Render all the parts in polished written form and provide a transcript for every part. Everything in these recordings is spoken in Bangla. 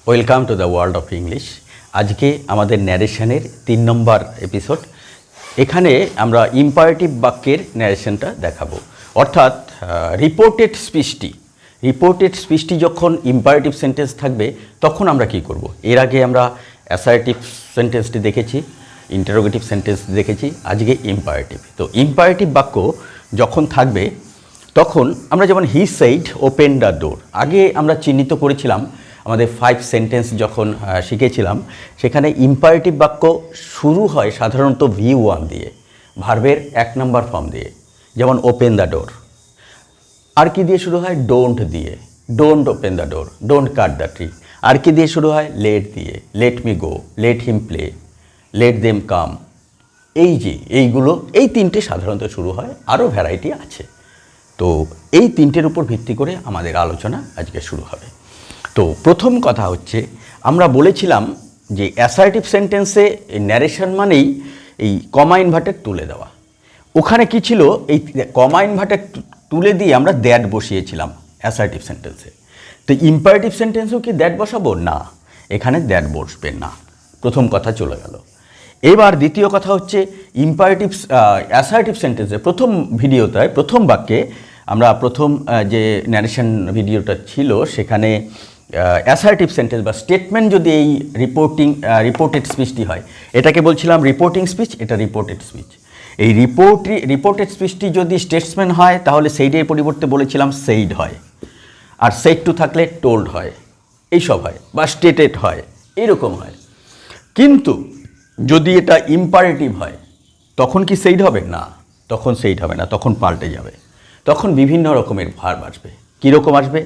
Welcome to the world of English. আজকে আমাদের ন্যারেশনের 3 নম্বর এপিসোড। এখানে আমরা ইম্পারেটিভ বাক্যের ন্যারেশনটা দেখাবো, অর্থাৎ রিপোর্টেড স্পিচটি যখন ইম্পারেটিভ সেন্টেন্স থাকবে তখন আমরা কি করব। এর আগে আমরা অ্যাসার্টিভ সেন্টেন্সটি দেখেছি, ইন্টারোগেটিভ সেন্টেন্স দেখেছি, আজকে ইম্পারেটিভ। তো ইম্পারেটিভ বাক্য যখন থাকবে তখন আমরা যেমন হি সেইড ওপেন দ্য ডোর, আগে আমরা চিহ্নিত করেছিলাম আমাদের 5 সেন্টেন্স যখন শিখেছিলাম, সেখানে ইম্পারেটিভ বাক্য শুরু হয় সাধারণত V1 দিয়ে, ভার্বের 1 নম্বর ফর্ম দিয়ে, যেমন ওপেন দ্য ডোর। আর কি দিয়ে শুরু হয়? ডোন্ট দিয়ে, don't open the door, don't cut the tree. আর কি দিয়ে শুরু হয়? লেট দিয়ে, let me go, let him play, let them come. এইগুলো এই 3টে সাধারণত শুরু হয়, আরও ভ্যারাইটি আছে। তো এই 3টের উপর ভিত্তি করে আমাদের আলোচনা আজকে শুরু হবে। তো প্রথম কথা হচ্ছে, আমরা বলেছিলাম যে অ্যাসার্টিভ সেন্টেন্সে ন্যারেশন মানেই এই কমা ইনভার্টেড তুলে দেওয়া। ওখানে কি ছিল? এই কমা ইনভার্টেড তুলে দিয়ে আমরা দ্যাট বসিয়েছিলাম অ্যাসার্টিভ সেন্টেন্সে। তো ইম্পারেটিভ সেন্টেন্সেও কি দ্যাট বসাবো? না, এখানে দ্যাট বসবে না। প্রথম কথা চলে গেল। এবার দ্বিতীয় কথা হচ্ছে, ইম্পারেটিভ অ্যাসার্টিভ সেন্টেন্সে প্রথম ভিডিওতে, প্রথম বাক্যে আমরা প্রথম যে ন্যারেশন ভিডিওটা ছিল সেখানে অ্যাসার্টিভ সেন্টেন্স বা স্টেটমেন্ট যদি এই রিপোর্টেড স্পিচটি হয়, এটাকে বলছিলাম রিপোর্টিং স্পিচ, এটা রিপোর্টেড স্পিচ। এই রিপোর্টেড স্পিচটি যদি স্টেটমেন্ট হয় তাহলে সেইডের পরিবর্তে বলেছিলাম সেইড হয়, আর সেইড টু থাকলে টোল্ড হয়, এইসব হয়, বা স্টেটেড হয়, এরকম হয়। কিন্তু যদি এটা ইম্পারেটিভ হয় তখন কি সেইড হবে? না, তখন সেইড হবে না, তখন পাল্টে যাবে। তখন বিভিন্ন রকমের ভার্ব আসবে। কীরকম আসবে?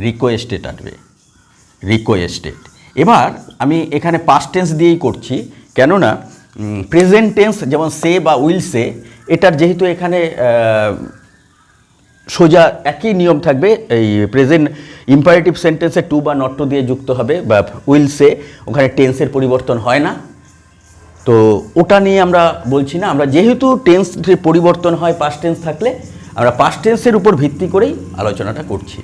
রিকোয়েস্টেড আসবে, রিকোয়েস্টেড। এবার আমি এখানে পাস্ট টেন্স দিয়েই করছি, কেননা প্রেজেন্ট টেন্স যেমন সে বা উইল সে, এটার যেহেতু এখানে সোজা একই নিয়ম থাকবে, এই প্রেজেন্ট ইম্পারেটিভ সেন্টেন্সে টু বা নট টু দিয়ে যুক্ত হবে, বা উইল সে, ওখানে টেন্সের পরিবর্তন হয় না। তো ওটা নিয়ে আমরা বলছি না, আমরা যেহেতু টেন্সের পরিবর্তন হয় পাস্ট টেন্স থাকলে, আমরা পাস্ট টেন্সের উপর ভিত্তি করেই আলোচনাটা করছি।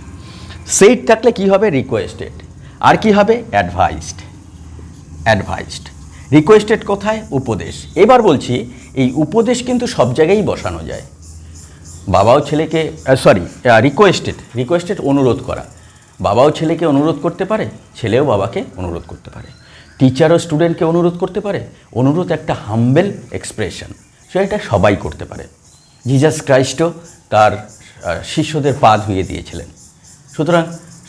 সেইড থাকলে কি হবে? রিকোয়েস্টেড। আর কি হবে? অ্যাডভাইসড। রিকোয়েস্টেড কোথায়? উপদেশ। এবার বলছি, এই উপদেশ কিন্তু সব জায়গায় বসানো যায়। বাবাও ছেলেকে রিকোয়েস্টেড অনুরোধ করা। বাবাও ছেলেকে অনুরোধ করতে পারে, ছেলেও বাবাকে অনুরোধ করতে পারে, টিচারও স্টুডেন্টকে অনুরোধ করতে পারে। অনুরোধ একটা হাম্বেল এক্সপ্রেশন, সেটা সবাই করতে পারে। জিজাস ক্রাইস্টও তার শিষ্যদের পা ধুয়ে দিয়েছিলেন। সুতরাং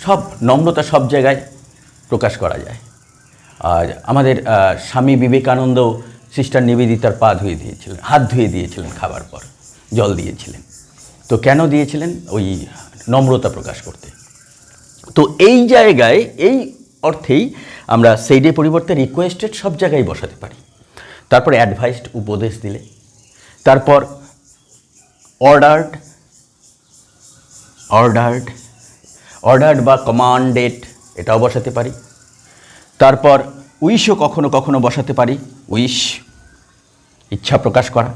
সব নম্রতা সব জায়গায় প্রকাশ করা যায়। আর আমাদের স্বামী বিবেকানন্দ সিস্টার নিবেদিতার পা ধুয়ে দিয়েছিলেন, হাত ধুয়ে দিয়েছিলেন, খাবার পর জল দিয়েছিলেন। তো কেন দিয়েছিলেন? ওই নম্রতা প্রকাশ করতে। তো এই জায়গায়, এই অর্থেই আমরা সেইডের পরিবর্তে রিকোয়েস্টেড সব জায়গায় বসাতে পারি। তারপর অ্যাডভাইসড, উপদেশ দিলে। তারপর অর্ডার্ড বা কমান্ডেড, এটাও বসাতে পারি। তারপর উইশও কখনো কখনো বসাতে পারি, উইশ, ইচ্ছা প্রকাশ করা।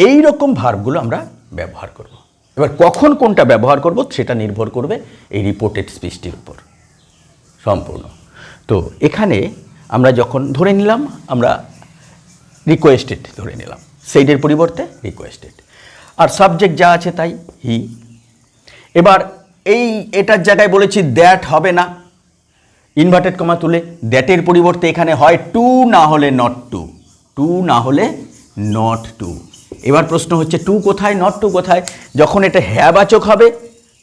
এই রকম ভার্বগুলো আমরা ব্যবহার করব। এবার কখন কোনটা ব্যবহার করব সেটা নির্ভর করবে এই রিপোর্টেড স্পিচটির উপর সম্পূর্ণ। তো এখানে আমরা যখন ধরে নিলাম, আমরা রিকোয়েস্টেড ধরে নিলাম, সেইডের পরিবর্তে রিকোয়েস্টেড, আর সাবজেক্ট যা আছে তাই হি। এবার এটার জায়গায় বলেছি দ্যাট হবে না, ইনভার্টেড কমা তুলে, দ্যাটের পরিবর্তে এখানে হয় টু, না হলে নট টু, টু না হলে নট টু। এবার প্রশ্ন হচ্ছে টু কোথায়, নট টু কোথায়? যখন এটা হ্যাবাচক হবে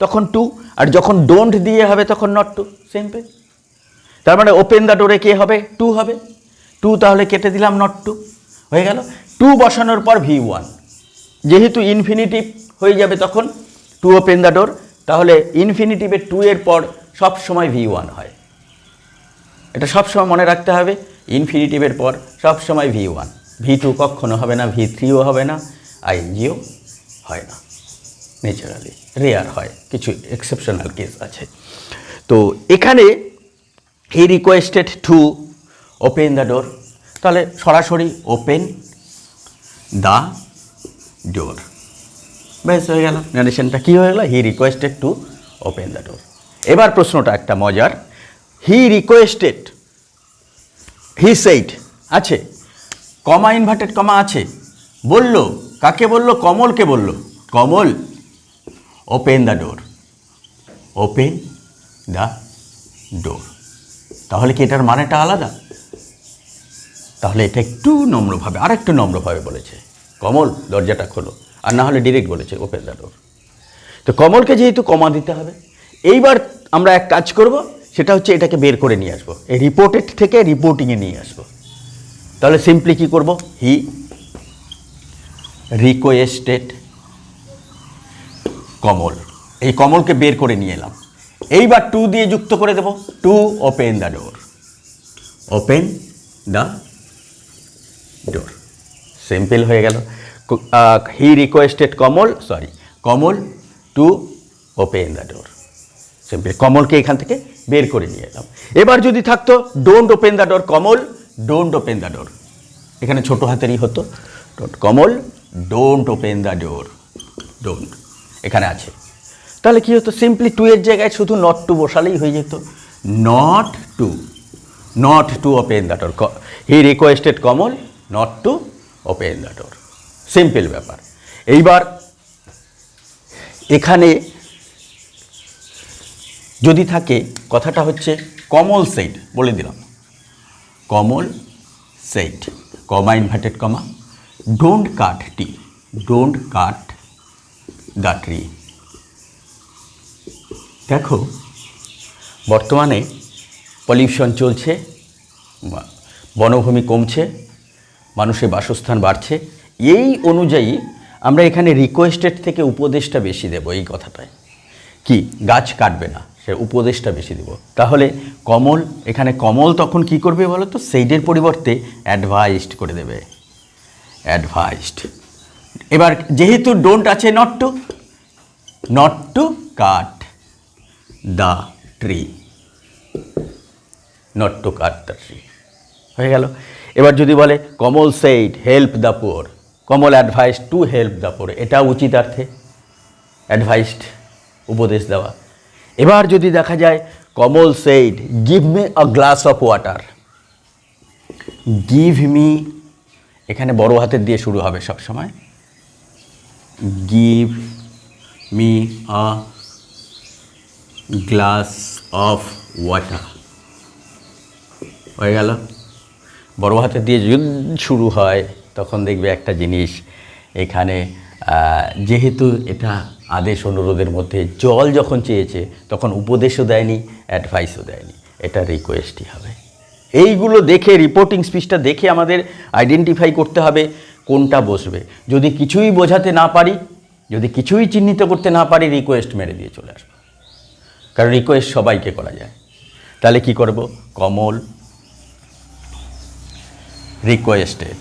তখন টু, আর যখন ডোন্ট দিয়ে হবে তখন নট টু। সিম্পল। তার মানে ওপেন দ্য ডোরে কে হবে? টু হবে। টু তাহলে কেটে দিলাম, নট টু হয়ে গেল। টু বসানোর পর V1, যেহেতু ইনফিনিটিভ হয়ে যাবে তখন টু ওপেন দ্য ডোর, তাহলে ইনফিনিটিভের টু এর পর সব সময় V1 হয়। এটা সবসময় মনে রাখতে হবে, ইনফিনিটিভের পর সবসময় V1। V2 কখনো হবে না, V3ও হবে না, INGও হয় না, ন্যাচারালি রেয়ার হয়, কিছু এক্সেপশনাল কেস আছে। তো এখানে he requested to open the door, তাহলে সরাসরি ওপেন দ্য ডোর, বেশ হয়ে গেল। ন্যারেশনটা কী হয়ে গেল? He requested to open the ডোর। এবার প্রশ্নটা একটা মজার, হি রিকোয়েস্টেড, হি সেইড আছে, কমা ইনভার্টেড কমা আছে, বলল, কাকে বলল? কমলকে বলল, Kamal open the door, open the door. তাহলে কি এটার মানেটা আলাদা? তাহলে এটা একটু নম্রভাবে, আর একটু নম্রভাবে বলেছে, কমল দরজাটা খোলো, আর না হলে ডিরেক্ট বলেছে ওপেন দ্য ডোর। তো কমলকে যেহেতু কমা দিতে হবে, এইবার আমরা এক কাজ করব, সেটা হচ্ছে এটাকে বের করে নিয়ে আসবো, এই রিপোর্টেড থেকে রিপোর্টিংয়ে নিয়ে আসবো। তাহলে সিম্পলি কি করব? হি রিকোয়েস্টেড কমল, এই কমলকে বের করে নিয়ে এলাম। এইবার টু দিয়ে যুক্ত করে দেব, to open the door, open the door. Simple হয়ে গেল। He requested Kamal, sorry Kamal to open the door. Simple, কমলকে এখান থেকে বের করে নিয়ে এলাম। এবার যদি থাকতো don't open the door, Kamal don't open the door, এখানে ছোট হাতেরই হতো, Kamal don't open the door, don't এখানে আছে। তাহলে কি হতো? সিম্পলি টু এর জায়গায় শুধু নট টু বসালেই হয়ে যেত, not to, not to open the door. He requested Kamal not to open the door. Simple ব্যাপার। এইবার এখানে যদি থাকে, কথাটা হচ্ছে কমল সেইড, বলে দিলাম Kamal said, comma inverted comma, don't cut the, don't cut the tree. দেখো বর্তমানে পলিউশন চলছে, বনভূমি কমছে, মানুষের বাসস্থান বাড়ছে, এই অনুযায়ী আমরা এখানে রিকোয়েস্টেড থেকে উপদেশটা বেশি দেব। এই কথাটায় কি, গাছ কাটবে না, সে উপদেশটা বেশি দেব। তাহলে কমল, এখানে কমল তখন কি করবে বলো তো? সেইডের পরিবর্তে অ্যাডভাইসড করে দেবে, অ্যাডভাইসড। এবার যেহেতু ডোন্ট আছে, not to cut the tree, not to cut the tree হয়ে গেল। এবার যদি বলে Kamal said help the poor, Kamal advised to help the poor, এটা উচিতার্থে অ্যাডভাইসড, উপদেশ দেওয়া। এবার যদি দেখা যায় Kamal said give me a glass of water, give me, এখানে বড় হাতের দিয়ে শুরু হবে সব সময়, give me a glass of water হয়ে গেল। বড় হাতের দিয়ে যদি শুরু হয় তখন দেখবে একটা জিনিস, এখানে যেহেতু এটা আদেশ অনুরোধের মধ্যে, জল যখন চেয়েছে তখন উপদেশও দেয়নি, অ্যাডভাইসও দেয়নি, এটা রিকোয়েস্টই হবে। এইগুলো দেখে, রিপোর্টিং স্পিচটা দেখে আমাদের আইডেন্টিফাই করতে হবে কোনটা বসবে। যদি কিছুই বোঝাতে না পারি, যদি কিছুই চিহ্নিত করতে না পারি, রিকোয়েস্ট মেরে দিয়ে চলে আসবো, কারণ রিকোয়েস্ট সবাইকে করা যায়। তাহলে কি করব? কমল রিকোয়েস্টেড,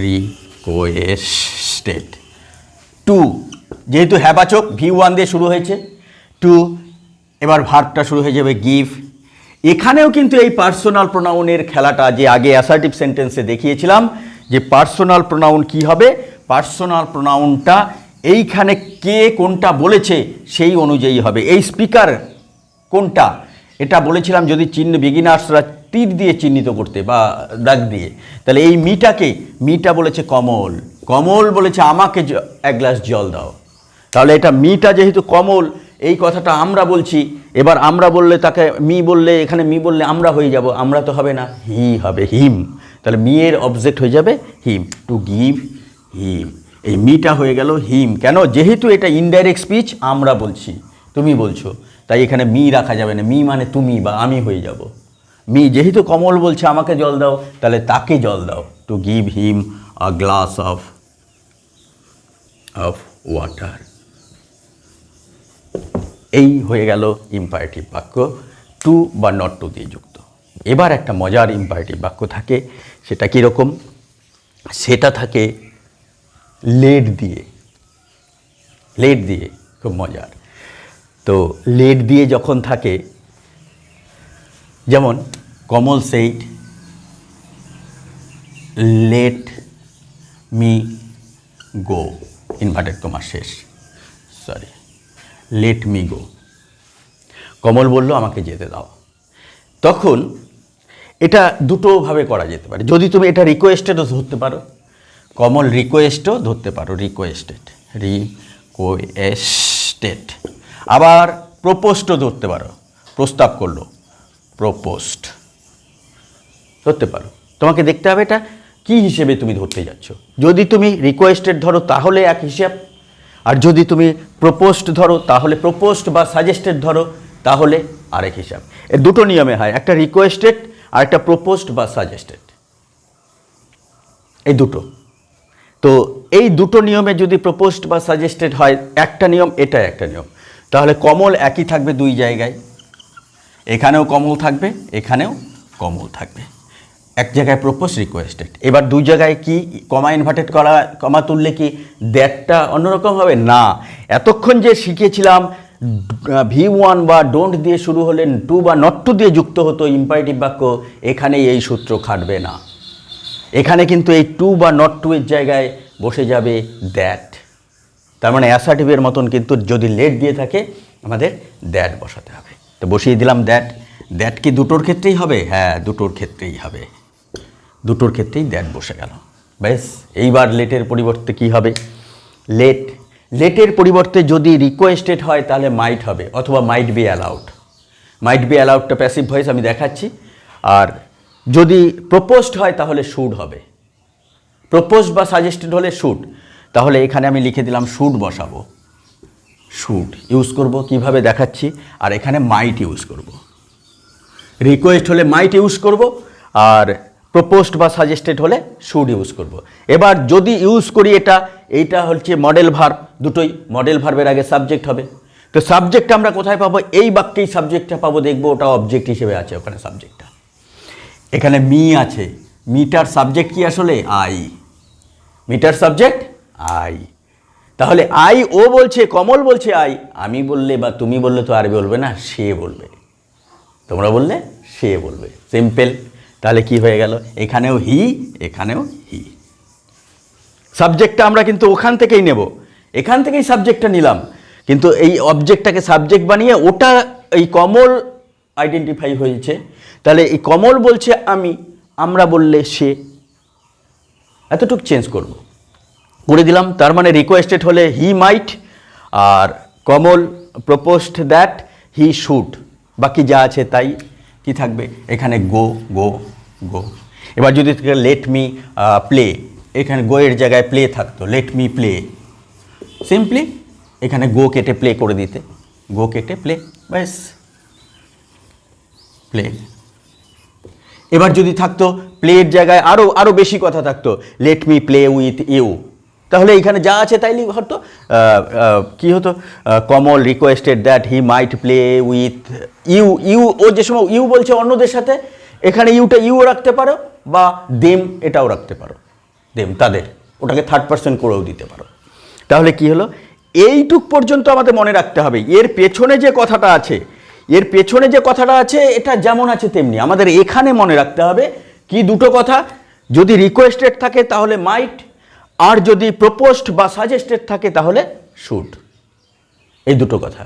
রিকোয়েস্টেড টু, যেহেতু হ্যাবাচক V1 দিয়ে শুরু হয়েছে, টু, এবার ভার্বটা শুরু হয়ে যাবে গিভ। এখানেও কিন্তু এই পার্সোনাল প্রোনাউনের খেলাটা যে আগে অ্যাসার্টিভ সেন্টেন্সে দেখিয়েছিলাম, যে পার্সোনাল প্রোনাউন কি হবে, পার্সোনাল প্রোনাউনটা এইখানে কে কোনটা বলেছে সেই অনুযায়ী হবে। এই স্পিকার কোনটা, এটা বলেছিলাম যদি বিগিনার্সরা তীর দিয়ে চিহ্নিত করতে বা দাগ দিয়ে, তাহলে এই মিটা বলেছে কমল, কমল বলেছে আমাকে এক গ্লাস জল দাও। তাহলে এটা মিটা যেহেতু কমল, এই কথাটা আমরা বলছি, এবার আমরা বললে তাকে বললে, এখানে বললে আমরা হয়ে যাব, আমরা তো হবে না, হি হবে, হিম। তাহলে এর অবজেক্ট হয়ে যাবে হিম, টু গিভ হিম। এই মিটা হয়ে গেল হিম। কেন? যেহেতু এটা ইনডাইরেক্ট স্পিচ, আমরা বলছি, তুমি বলছো, তাই এখানে রাখা যাবে না, মানে তুমি বা আমি হয়ে যাব। যেহেতু কমল বলছে আমাকে জল দাও, তাহলে তাকে জল দাও, to give him a glass of water. এই হয়ে গেল ইম্পারেটিভ বাক্য, টু বা নট টু দিয়ে যুক্ত। এবার একটা মজার ইম্পারেটিভ বাক্য থাকে, সেটা কীরকম? সেটা থাকে লেট দিয়ে, লেট দিয়ে, খুব মজার। তো লেট দিয়ে যখন থাকে, যেমন Kamal said let me go, inverted comma শেষ, sorry, let me go. Kamal বলল আমাকে যেতে দাও। তখন এটা দুটোভাবে করা যেতে পারে। যদি তুমি এটা রিকোয়েস্টেডও ধরতে পারো, কমল রিকোয়েস্টও ধরতে পারো, রিকোয়েস্টেড, আবার প্রপোস্টও ধরতে পারো, প্রস্তাব করলো, প্রপোস্ট ধরতে পারো। তোমাকে দেখতে হবে এটা কি হিসেবে তুমি ধরতে যাচ্ছ। যদি তুমি রিকোয়েস্টেড ধরো তাহলে এক হিসাব, আর যদি তুমি প্রপোস্ট ধরো তাহলে, প্রপোস্ট বা সাজেস্টেড ধরো তাহলে আরেক হিসাব। এর দুটো নিয়মে হয়, একটা রিকোয়েস্টেড আর একটা প্রপোস্ট বা সাজেস্টেড, এই দুটো। তো এই দুটো নিয়মে যদি প্রপোস্ট বা সাজেস্টেড হয় একটা নিয়ম, এটা একটা নিয়ম, তাহলে কমল একই থাকবে দুই জায়গায়, এখানেও কমল থাকবে, এখানেও কমল থাকবে। এক জায়গায় প্রপোজ, রিকোয়েস্টেড। এবার দুই জায়গায় কি কমা ইনভার্টেড করা, কমা তুললে কি দ্যাটটা অন্যরকম হবে না। এতক্ষণ যে শিখেছিলাম V1 বা ডোন্ট দিয়ে শুরু হলে টু বা নট টু দিয়ে যুক্ত হতো ইম্পারেটিভ বাক্য, এখানে এই সূত্র খাটবে না। এখানে কিন্তু এই টু বা নট টু এর জায়গায় বসে যাবে দ্যাট। তার মানে অ্যাসার্টিভের মতন কিন্তু যদি লেট দিয়ে থাকে আমাদের দ্যাট বসাতে হবে। তো বসিয়ে দিলাম দ্যাট। দ্যাট কি দুটোর ক্ষেত্রেই হবে? হ্যাঁ, দুটোর ক্ষেত্রেই হবে, দুটোর ক্ষেত্রেই দ্যাট বসে গেল। ব্যাস, এইবার লেটের পরিবর্তে কি হবে? লেটের পরিবর্তে যদি রিকোয়েস্টেড হয় তাহলে মাইট হবে, অথবা might be allowed. Might be অ্যালাউডটা প্যাসিভ ভয়েস, আমি দেখাচ্ছি। আর যদি প্রপোজড হয় তাহলে শুড হবে। প্রপোজড বা সাজেস্টেড হলে শুড, তাহলে এখানে আমি লিখে দিলাম শুড বসাবো, শুড ইউজ করব, কিভাবে দেখাচ্ছি। আর এখানে মাইট ইউজ করব। রিকোয়েস্ট হলে মাইট ইউজ করব, আর প্রপোজড বা সাজেস্টেড হলে শুড ইউজ করব। এবার যদি ইউজ করি এইটা হচ্ছে মডেল ভার্ব, দুটোই মডেল ভার্বের আগে সাবজেক্ট হবে। তো সাবজেক্ট আমরা কোথায় পাবো? এই বাক্যেই সাবজেক্টটা পাবো, দেখবো ওটা অবজেক্ট হিসেবে আছে ওখানে সাবজেক্টটা। এখানে মি আছে, মিটার সাবজেক্ট কি আসলে? আই। মিটার সাবজেক্ট আই। তাহলে আই, ও বলছে, কমল বলছে আই, আমি বললে বা তুমি বললে তো আর বলবে না, সে বলবে। তোমরা বললে সে বলবে, সিম্পল। তাহলে কি হয়ে গেল? এখানেও হি, এখানেও হি। সাবজেক্টটা আমরা কিন্তু ওখান থেকেই নেব, এখান থেকেই সাবজেক্টটা নিলাম, কিন্তু এই অবজেক্টটাকে সাবজেক্ট বানিয়ে ওটা এই কমল আইডেন্টিফাই হয়েছে। তাহলে এই কমল বলছে আমি, আমরা বললে সে, এতটুকু চেঞ্জ করে দিলাম। তার মানে রিকোয়েস্টেড হলে হি মাইট, আর কমল প্রপোজড দ্যাট হি শুড। বাকি যা আছে তাই কি থাকবে? এখানে গো, গো, গো। এবার যদি লেট মি প্লে, এখানে গো এর জায়গায় প্লে থাকতো, লেট মি প্লে, সিম্পলি এখানে গো কেটে প্লে করে দিতে, গো কেটে প্লে, ব্যাস, প্লে। এবার যদি থাকতো প্লের জায়গায় আরও বেশি কথা থাকতো, let me play with you, তাহলে এইখানে যা আছে তাইলে হতো কি হতো? Kamal requested that he might play with you. ও যে সময় ইউ বলছে অন্যদের সাথে, এখানে ইউও রাখতে পারো, বা দেম এটাও রাখতে পারো, দেম তাদের, ওটাকে থার্ড পারসন করেও দিতে পারো। তাহলে কি হলো? এইটুক পর্যন্ত আমাদের মনে রাখতে হবে। এর পেছনে যে কথাটা আছে, এটা যেমন আছে তেমনি আমাদের এখানে মনে রাখতে হবে কি দুটো কথা। যদি রিকোয়েস্টেড থাকে তাহলে মাইট, আর যদি প্রপোজড বা সাজেস্টেড থাকে তাহলে শুড। এই দুটো কথা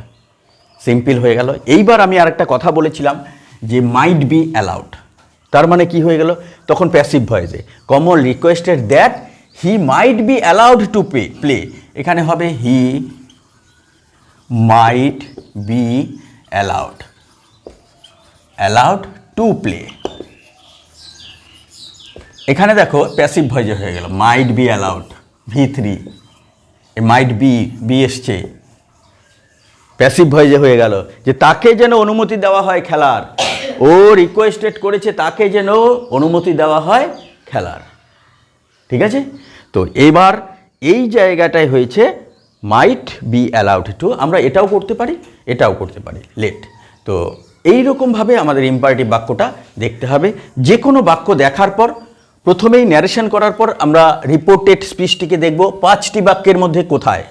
সিম্পল হয়ে গেল। এইবার আমি আরেকটা কথা বলেছিলাম যে মাইট বি অ্যালাউড, তার মানে কি হয়ে গেল? তখন প্যাসিভ ভয়েসে Kamal requested that he might be allowed to play, এখানে হবে he might be allowed to play. এখানে দেখো প্যাসিভ ভয়েসে হয়ে গেল, might be allowed, V3, might be এসছে, প্যাসিভ ভয়েসে হয়ে গেল যে তাকে যেন অনুমতি দেওয়া হয় খেলার, ও রিকোয়েস্টেড করেছে তাকে যেন অনুমতি দেওয়া হয় খেলার। ঠিক আছে? তো এবার এই জায়গাটায় হয়েছে মাইট বি অ্যালাউড টু, আমরা এটাও করতে পারি, লেট। তো এইরকমভাবে আমাদের ইম্পারেটিভ বাক্যটা দেখতে হবে। যে কোনো বাক্য দেখার পর প্রথমেই ন্যারেশন করার পর আমরা রিপোর্টেড স্পিচটিকে দেখব 5টি বাক্যের মধ্যে কোথায়।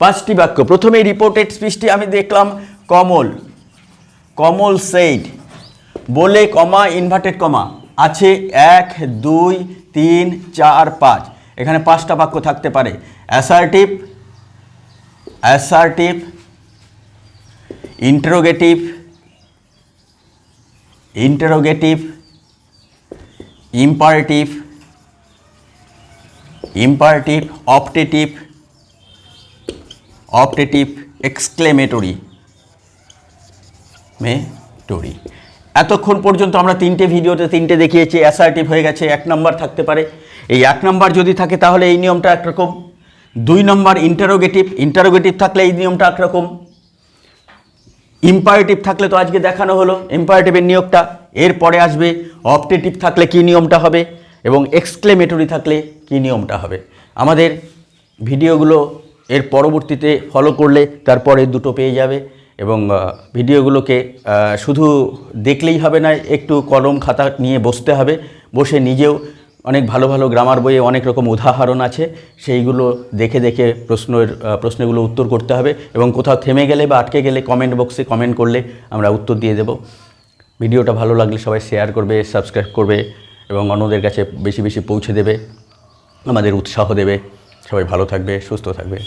5টি বাক্য, প্রথমেই রিপোর্টেড স্পিচটি আমি দেখলাম, কমল সেইড, বলে কমা ইনভার্টেড কমা আছে 1 2 3 4 5, এখানে 5টা বাক্য থাকতে পারে। Assertive interrogative, interrogative, imperative, imperative, optative, optative, exclamatory, মেটরি। এতক্ষণ পর্যন্ত আমরা তিনটে ভিডিওতে তিনটে দেখিয়েছি। অ্যাসার্টিভ হয়ে গেছে, 1 নম্বর থাকতে পারে। এই 1 নম্বর যদি থাকে তাহলে এই নিয়মটা একরকম। 2 নম্বর ইন্টারোগেটিভ, ইন্টারোগেটিভ থাকলে এই নিয়মটা একরকম। ইম্পারেটিভ থাকলে তো আজকে দেখানো হলো ইম্পারেটিভের নিয়মটা। এরপরে আসবে অপটেটিভ থাকলে কী নিয়মটা হবে এবং এক্সক্লেমেটরি থাকলে কী নিয়মটা হবে। আমাদের ভিডিওগুলো এর পরবর্তীতে ফলো করলে তারপরে দুটো পেয়ে যাবে এবং ভিডিওগুলোকে শুধু দেখলেই হবে না, একটু কলম খাতা নিয়ে বসতে হবে। বসে নিজেও অনেক ভালো ভালো গ্রামার বইয়ে অনেক রকম উদাহরণ আছে, সেইগুলো দেখে দেখে প্রশ্নগুলো উত্তর করতে হবে এবং কোথাও থেমে গেলে বা আটকে গেলে কমেন্ট বক্সে কমেন্ট করলে আমরা উত্তর দিয়ে দেব। ভিডিওটা ভালো লাগলে সবাই শেয়ার করবে, সাবস্ক্রাইব করবে এবং অন্যদের কাছে বেশি বেশি পৌঁছে দেবে, আমাদের উৎসাহ দেবে। সবাই ভালো থাকবে, সুস্থ থাকবে।